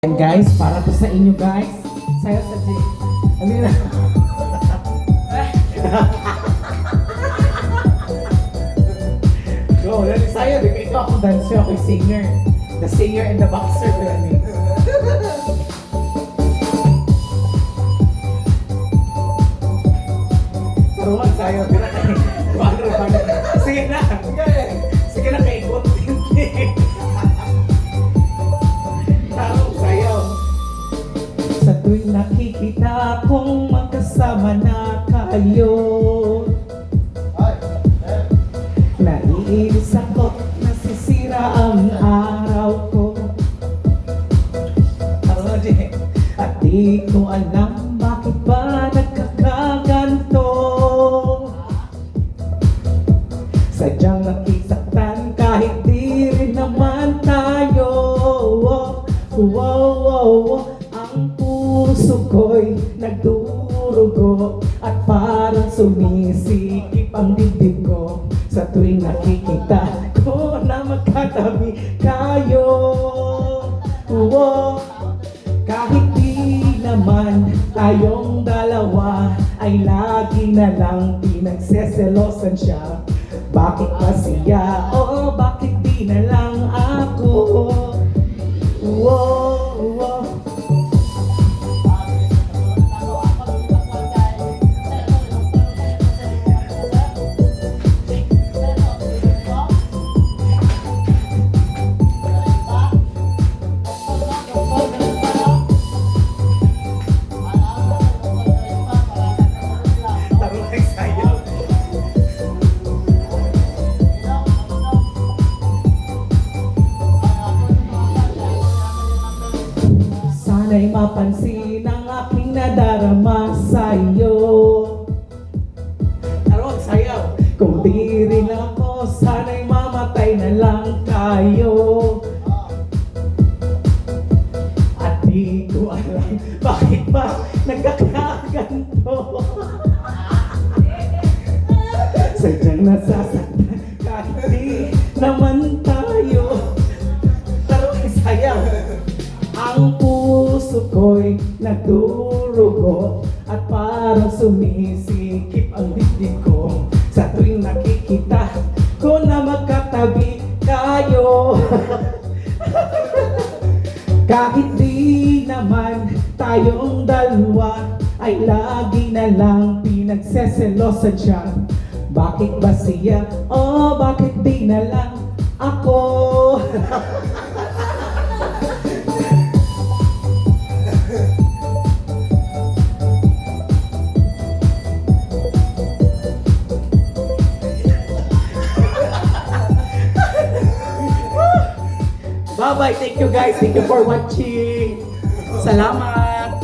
And guys, para to sa inyo guys. Sayo sa J. Ano na? Go, dali sayo. Ito ako dancer, ako yung singer. The singer and the boxer. Turuan sayo. Sige na. Sige na kay ikot. Tarong sayo. Sa tuwing nakikita kong magkasama na kayo, naiinis ako, nasisira ang araw ko. At di ko alam bakit ba nagkakaganto. Sadyang nakisaktan kahit di rin naman tayo. Ang puso ko'y nagdurugo at parang sumisikip ang dibdib ko sa tuwing nakikita ko na magkatabi kayo. Kahit di naman tayong dalawa ay lagi na lang pinagseselosan siya. Bakit ba siya? Oo, bakit di na lang ako? Sana'y mapansin ang aking nadarama sa'yo. Tarong sayaw. Kung di rin ako, sana'y mamatay na lang tayo. At di ko alam bakit ba nagkakaganto. Sadyang nasasaktan kahit di naman tayo. Tarong sayaw. Ang puso ko'y nagdurugo at parang sumisikip ang dibdib ko sa tuwing nakikita ko na magkatabi kayo. Kahit di naman tayong dalawa ay lagi na lang pinagseselosan siya. Bakit ba siya? Oh, bakit di na lang ako? Bye-bye. Thank you guys. Thank you for watching. Salamat.